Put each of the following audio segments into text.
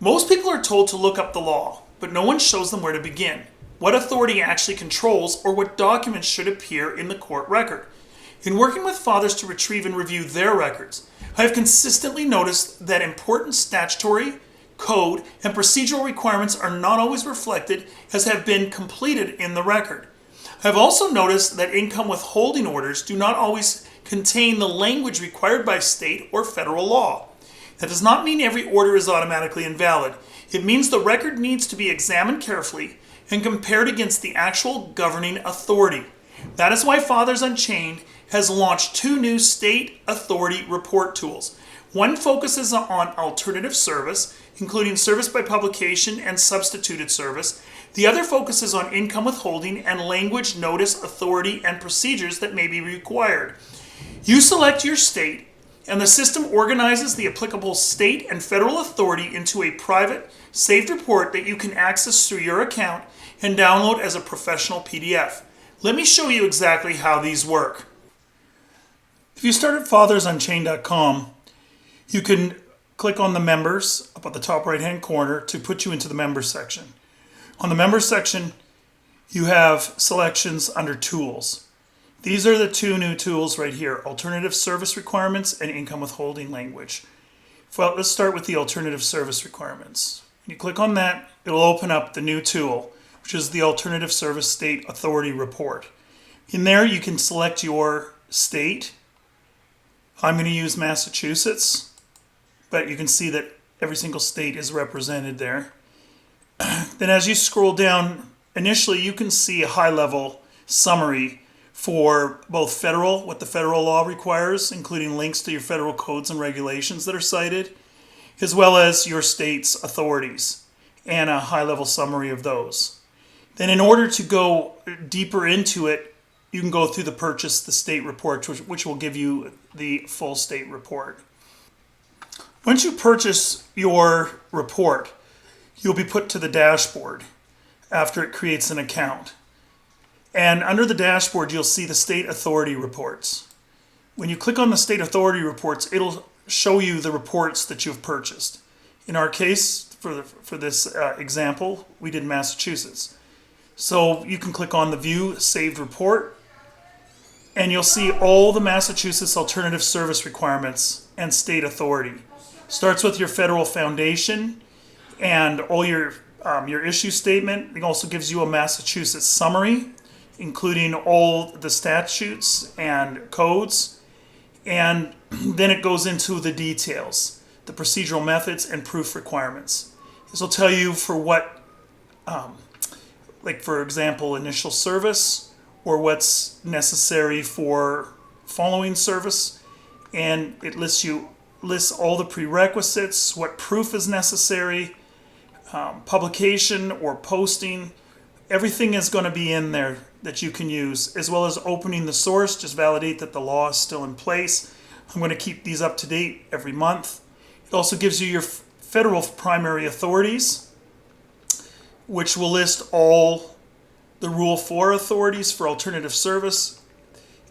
Most people are told to look up the law, but no one shows them where to begin, what authority actually controls, or what documents should appear in the court record. In working with fathers to retrieve and review their records, I have consistently noticed that important statutory, code, and procedural requirements are not always reflected as have been completed in the record. I have also noticed that income withholding orders do not always contain the language required by state or federal law. That does not mean every order is automatically invalid. It means the record needs to be examined carefully and compared against the actual governing authority. That is why Fathers Unchained has launched 2 new state authority report tools. One focuses on alternative service, including service by publication and substituted service. The other focuses on income withholding and language, notice, authority, and procedures that may be required. You select your state, and the system organizes the applicable state and federal authority into a private, saved report that you can access through your account and download as a professional PDF. Let me show you exactly how these work. If you start at fathersunchained.com, you can click on the members up at the top right hand corner to put you into the members section. On the members section, you have selections under tools. These are the 2 new tools right here, alternative service requirements and income withholding language. Well, let's start with the alternative service requirements. When you click on that, it'll open up the new tool, which is the Alternative Service State Authority Report. In there, you can select your state. I'm going to use Massachusetts, but you can see that every single state is represented there. Then as you scroll down, initially you can see a high-level summary for both federal, what the federal law requires, including links to your federal codes and regulations that are cited, as well as your state's authorities, and a high-level summary of those. Then in order to go deeper into it, you can go through the Purchase the State report, which will give you the full state report. Once you purchase your report, you'll be put to the dashboard after it creates an account. And under the dashboard, you'll see the state authority reports. When you click on the state authority reports, it'll show you the reports that you've purchased. In our case, for this example, we did Massachusetts. So you can click on the View Saved Report, and you'll see all the Massachusetts alternative service requirements and state authority. Starts with your federal foundation and all your issue statement. It also gives you a Massachusetts summary, including all the statutes and codes. And then it goes into the details, the procedural methods and proof requirements. This will tell you for what, like for example, initial service, or what's necessary for following service. And it lists all the prerequisites, what proof is necessary, publication or posting. Everything is going to be in there that you can use, as well as opening the source. Just validate that the law is still in place. I'm going to keep these up to date every month. It also gives you your federal primary authorities, which will list all the Rule 4 authorities for alternative service,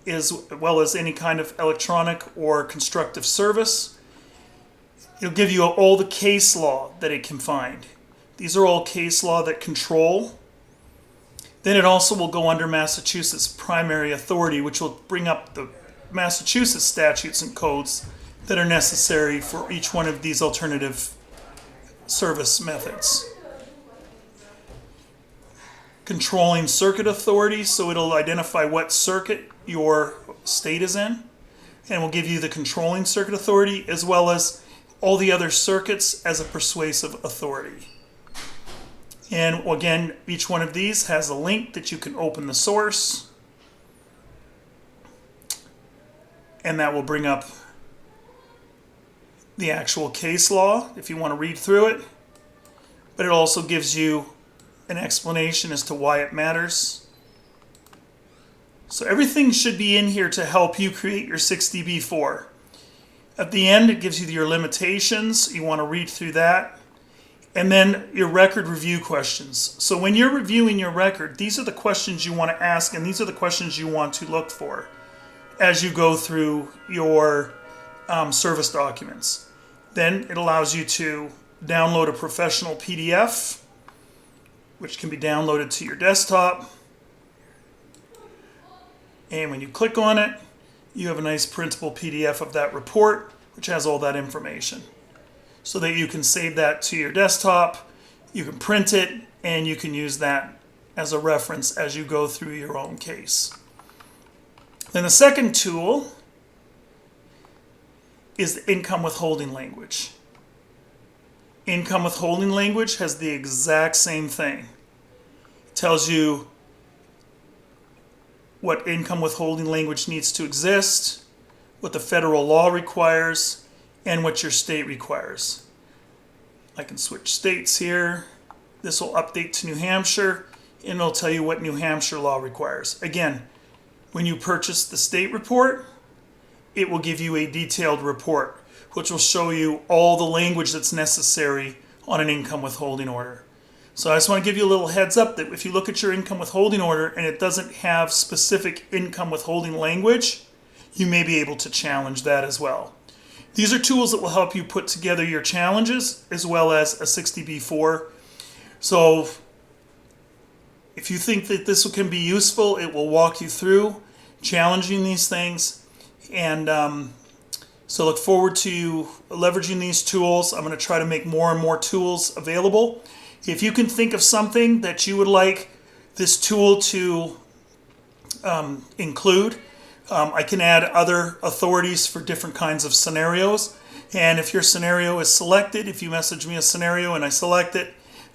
as well as any kind of electronic or constructive service. It'll give you all the case law that it can find. These are all case law that control. Then it also will go under Massachusetts primary authority, which will bring up the Massachusetts statutes and codes that are necessary for each one of these alternative service methods. Controlling circuit authority, so it'll identify what circuit your state is in, and will give you the controlling circuit authority, as well as all the other circuits as a persuasive authority. And again, each one of these has a link that you can open the source, and that will bring up the actual case law if you want to read through it. But it also gives you an explanation as to why it matters. So everything should be in here to help you create your 6dB4. At the end, it gives you your limitations. You want to read through that. And then your record review questions. So when you're reviewing your record, these are the questions you want to ask, and these are the questions you want to look for as you go through your service documents. Then it allows you to download a professional PDF, which can be downloaded to your desktop. And when you click on it, you have a nice printable PDF of that report, which has all that information. So that you can save that to your desktop, you can print it, and you can use that as a reference as you go through your own case. Then the second tool is the income withholding language. Income withholding language has the exact same thing. It tells you what income withholding language needs to exist, what the federal law requires, and what your state requires. I can switch states here. This will update to New Hampshire, and it'll tell you what New Hampshire law requires. Again, when you purchase the state report, it will give you a detailed report, which will show you all the language that's necessary on an income withholding order. So I just want to give you a little heads up that if you look at your income withholding order and it doesn't have specific income withholding language, you may be able to challenge that as well. These are tools that will help you put together your challenges as well as a 60B4. So if you think that this can be useful, it will walk you through challenging these things. And so look forward to leveraging these tools. I'm going to try to make more and more tools available. If you can think of something that you would like this tool to include, I can add other authorities for different kinds of scenarios. And if your scenario is selected, if you message me a scenario and I select it,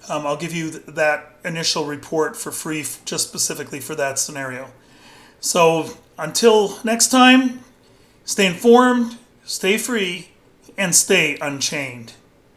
I'll give you that initial report for free just specifically for that scenario. So until next time, stay informed, stay free, and stay unchained.